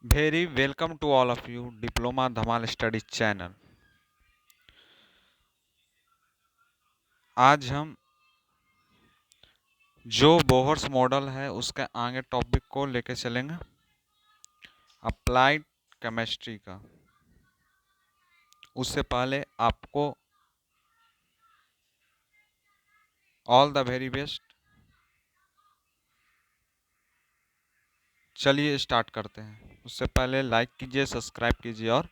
Very welcome to all of you diploma Dhamaal studies channel. आज हम जो Bohr's model है उसके आगे टॉपिक को लेके चलेंगे अप्लाइड केमिस्ट्री का। उससे पहले आपको ऑल द वेरी बेस्ट। चलिए स्टार्ट करते हैं। उससे पहले लाइक कीजिए, सब्सक्राइब कीजिए और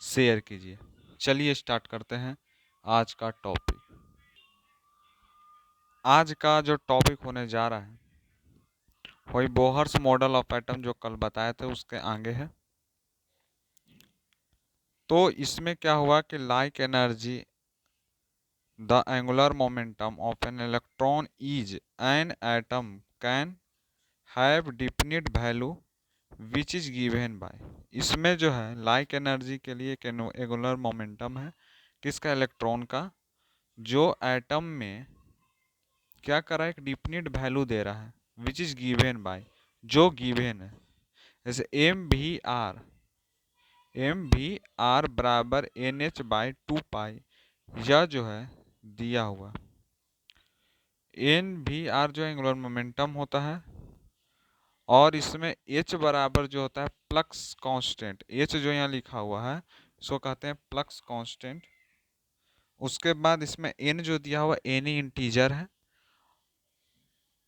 शेयर कीजिए। चलिए स्टार्ट करते हैं आज का टॉपिक। आज का जो टॉपिक होने जा रहा है वही बोहर्स मॉडल ऑफ एटम जो कल बताए थे उसके आगे है। तो इसमें क्या हुआ कि like energy the angular momentum of an electron is an atom can have definite value which is given by. इसमें जो है लाइक एनर्जी के लिए एक एंगुलर मोमेंटम है किसका, इलेक्ट्रॉन का, जो एटम में क्या कर रहा है, एक डिफिनिट वैल्यू दे रहा है विच इज गिवन बाय, जो गिवन है। जैसे एम वी आर बराबर एन एच बाई 2 पाई, यह जो है दिया हुआ। एन वी आर जो एंगुलर मोमेंटम होता है और इसमें एच बराबर जो होता है फ्लक्स कांस्टेंट। एच जो यहाँ लिखा हुआ है इसको कहते हैं फ्लक्स कांस्टेंट। उसके बाद इसमें एन जो दिया हुआ एन ही इंटीजर है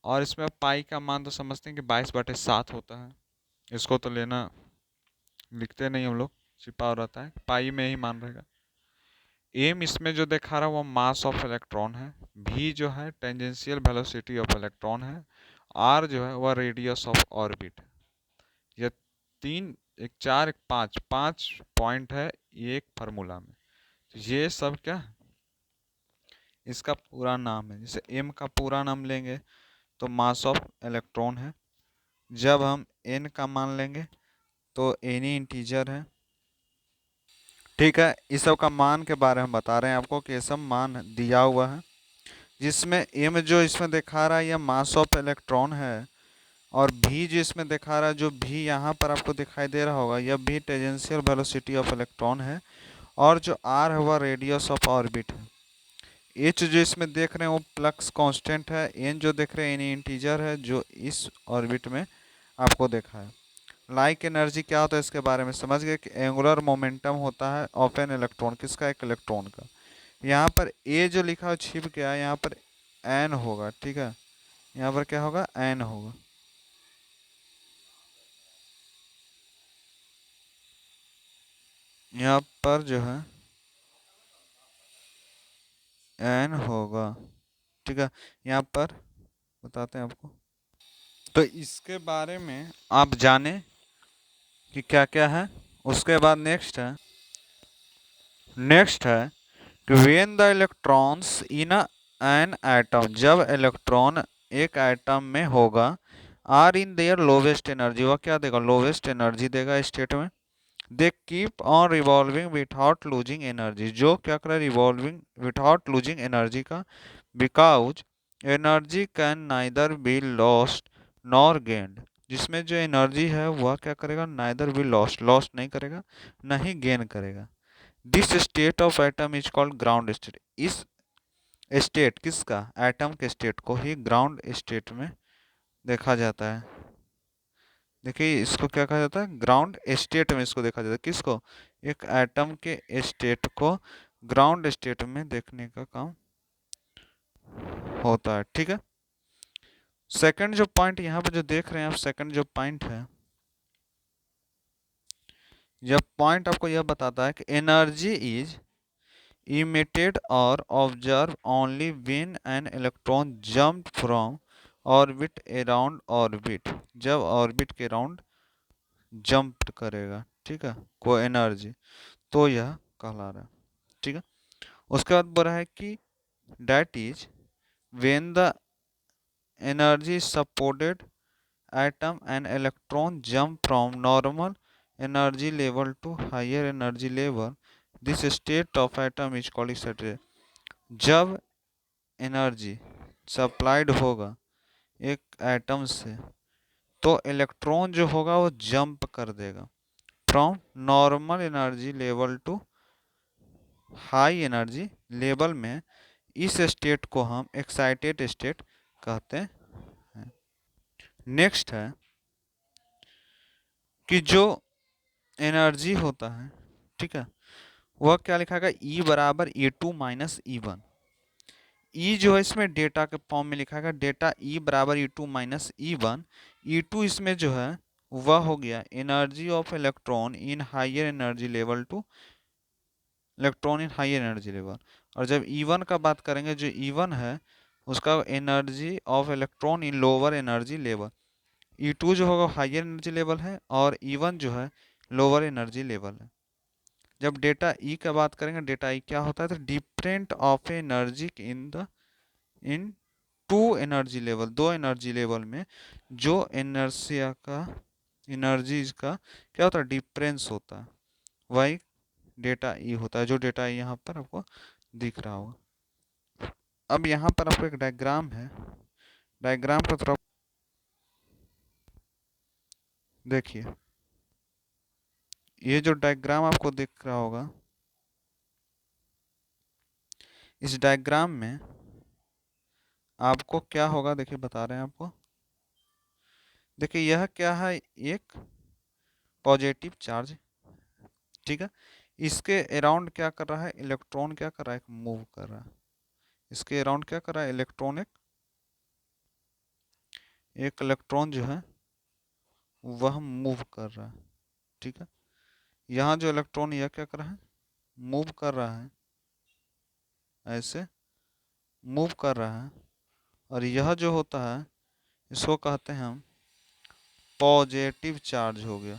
और इसमें पाई का मान तो समझते हैं कि 22/7 होता है। इसको तो लेना लिखते नहीं हम लोग, छिपा हो रहता है, पाई में ही मान रहेगा। एम इसमें जो दिखा रहा है वो मास ऑफ इलेक्ट्रॉन है, भी जो है टेंजेंशियल वेलोसिटी ऑफ इलेक्ट्रॉन है, आर जो है वह रेडियस ऑफ ऑर्बिट है। ये तीन, एक चार, एक पाँच, पाँच पॉइंट है एक फार्मूला में। तो ये सब क्या है, इसका पूरा नाम है। जैसे एम का पूरा नाम लेंगे तो मास ऑफ इलेक्ट्रॉन है, जब हम एन का मान लेंगे तो एन ही इंटीजर है। ठीक है, इस सब का मान के बारे में बता रहे हैं आपको कि ये सब मान दिया हुआ है, जिसमें एम जो इसमें दिखा रहा है यह मास ऑफ इलेक्ट्रॉन है, और भी जो इसमें दिखा रहा है, जो भी यहाँ पर आपको दिखाई दे रहा होगा, यह भी टेंजेंशियल वेलोसिटी ऑफ इलेक्ट्रॉन है, और जो आर है वह रेडियस ऑफ ऑर्बिट है। एच जो इसमें देख रहे हैं वो फ्लक्स कांस्टेंट है, एन जो देख रहे हैं एन इंटीजर है जो इस ऑर्बिट में आपको देखा है। लाइक एनर्जी क्या होता है इसके बारे में समझ गए कि एंगुलर मोमेंटम होता है ऑफ एन इलेक्ट्रॉन, किसका, एक इलेक्ट्रॉन का। यहाँ पर ए जो लिखा है छिप गया, यहाँ पर एन होगा। ठीक है, यहाँ पर क्या होगा, एन होगा। यहाँ पर जो है एन होगा। ठीक है, यहाँ पर बताते हैं आपको। तो इसके बारे में आप जाने कि क्या क्या है। उसके बाद नेक्स्ट है कि when the electrons in an atom, जब इलेक्ट्रॉन एक एटम में होगा, are in their lowest energy, वह क्या देगा, लोवेस्ट एनर्जी देगा स्टेट में। They keep on revolving without losing energy, जो क्या करे, रिवॉल्विंग विदाउट लूजिंग एनर्जी का, because energy can neither be lost nor gained, जिसमें जो एनर्जी है वह क्या करेगा, नाइदर बी लॉस्ट, लॉस्ट नहीं करेगा, नहीं गेन करेगा। This state of atom is called ground state. इस स्टेट किसका, एटम के स्टेट को ही ग्राउंड स्टेट में देखा जाता है। देखिए इसको क्या कहा जाता है, ग्राउंड स्टेट में इसको देखा जाता है। किसको, एक एटम के स्टेट को ग्राउंड स्टेट में देखने का काम होता है। ठीक है, सेकंड जो पॉइंट यहाँ पे जो देख रहे हैं आप, सेकंड जो पॉइंट है, यह पॉइंट आपको यह बताता है कि energy is emitted or observed only when an electron jump from orbit around orbit, जब ऑर्बिट के राउंड जंप करेगा, ठीक है, कोई एनर्जी, तो यह कहला रहा है। ठीक है, उसके बाद बोल रहा है कि that is when the energy supported atom and electron jump from normal energy level to higher energy level, this state of atom is called excitation। जब एनर्जी सप्लाइड होगा एक एटम से तो इलेक्ट्रॉन जो होगा वो जंप कर देगा। From normal energy level to high energy level में, इस स्टेट को हम एक्साइटेड स्टेट कहते हैं। नेक्स्ट है कि जो एनर्जी होता है, ठीक है, वह क्या लिखा गया, ई बराबर E2 माइनस E1। ई जो है इसमें डेटा के फॉर्म में लिखा गया, डेटा ई बराबर E2 माइनस E1। E2 इसमें जो है वह हो गया energy of electron in higher energy level to electron in higher energy level. और जब E1 का बात करेंगे, जो E1 है उसका energy of electron in lower energy level. E2 जो होगा हायर एनर्जी लेवल है और E1 जो है लोअर एनर्जी लेवल है। जब डेटा ई का बात करेंगे, डेटा ई क्या होता है, तो different of energy in two energy level, दो एनर्जी लेवल में जो एनर्सिया का एनर्जीज का क्या होता है, डिफरेंस होता है, वही डेटा ई होता है, जो डेटा ई यहाँ पर आपको दिख रहा होगा। अब यहाँ पर आपको एक डायग्राम है, डायग्राम को थोड़ा देखिए। ये जो डायग्राम आपको दिख रहा होगा, इस डायग्राम में आपको क्या होगा, देखिए बता रहे हैं आपको। देखिए यह क्या है, एक पॉजिटिव चार्ज, ठीक है। इसके अराउंड क्या कर रहा है, इलेक्ट्रॉन क्या कर रहा है, मूव कर रहा है। इसके अराउंड क्या कर रहा है, इलेक्ट्रॉन एक इलेक्ट्रॉन जो है वह मूव कर रहा है, ठीक है। यहाँ जो इलेक्ट्रॉन यह क्या कर रहा है, मूव कर रहा है, ऐसे मूव कर रहा है। और यह जो होता है इसको कहते हैं हम पॉजिटिव चार्ज हो गया।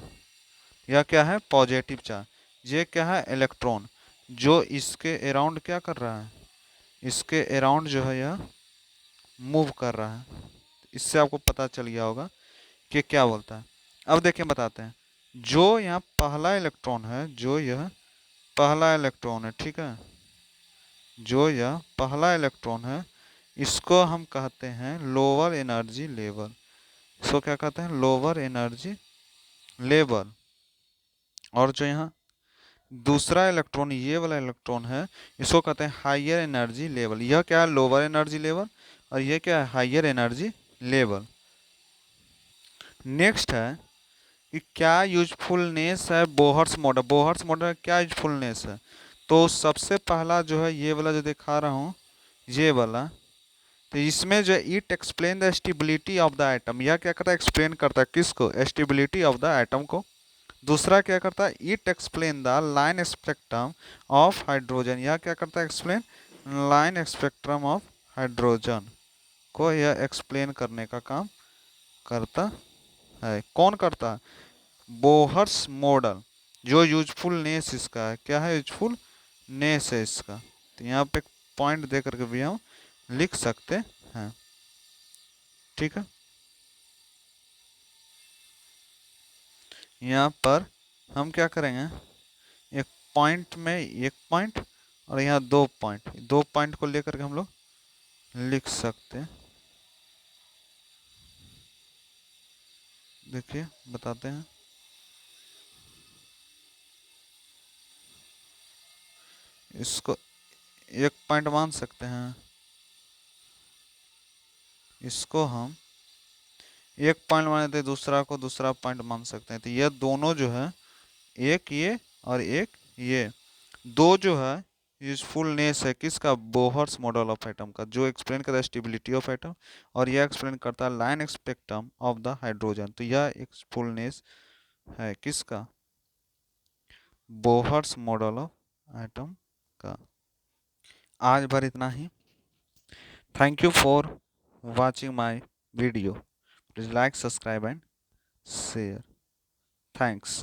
यह क्या है, पॉजिटिव चार्ज। ये क्या है, इलेक्ट्रॉन जो इसके अराउंड क्या कर रहा है, इसके अराउंड जो है यह मूव कर रहा है। इससे आपको पता चल गया होगा कि क्या बोलता है। अब देखिए बताते हैं, जो यहाँ पहला इलेक्ट्रॉन है, जो यह पहला इलेक्ट्रॉन है, ठीक है, जो यह पहला इलेक्ट्रॉन है इसको हम कहते हैं लोअर एनर्जी लेवल। इसको क्या कहते हैं, लोअर एनर्जी लेवल। और जो यहाँ दूसरा इलेक्ट्रॉन, ये वाला इलेक्ट्रॉन है, इसको कहते हैं हायर एनर्जी लेवल। यह क्या है, लोअर एनर्जी लेवल, और ये क्या है, हायर एनर्जी लेवल। नेक्स्ट है कि क्या यूजफुलनेस है बोहर्स मॉडल। बोहर्स मॉडल क्या यूजफुलनेस है, तो सबसे पहला जो है ये वाला जो दिखा रहा हूँ, ये वाला, तो इसमें जो है it explain the stability of the atom. यह क्या करता है, एक्सप्लेन करता है किसको, स्टेबिलिटी ऑफ द एटम को। दूसरा क्या करता है, it explain the line spectrum of hydrogen. यह क्या करता है, explain line spectrum of hydrogen को यह एक्सप्लेन करने का काम करता है। कौन करता है, बोहर्स मॉडल। जो यूजफुलनेस इसका है, क्या है, यूजफुलनेस है इसका। तो यहाँ पे पॉइंट दे करके भी हम लिख सकते हैं, ठीक है। यहाँ पर हम क्या करेंगे, एक पॉइंट में एक पॉइंट और यहाँ दो पॉइंट को लेकर के हम लोग लिख सकते हैं। देखिए बताते हैं, इसको एक पॉइंट मान सकते हैं, इसको हम एक पॉइंट मानते हैं, दूसरा को दूसरा पॉइंट मान सकते हैं। तो ये दोनों जो है, एक ये और एक ये, दो जो है यूजफुलनेस है किसका, बोहर्स मॉडल ऑफ एटम का, जो एक्सप्लेन करता है स्टेबिलिटी ऑफ एटम, और यह एक्सप्लेन करता है line spectrum of the hydrogen. तो यह यूजफुलनेस है किसका, बोहर्स मॉडल ऑफ एटम का। आज भर इतना ही। Thank you for watching my video. Please like, subscribe and share. Thanks.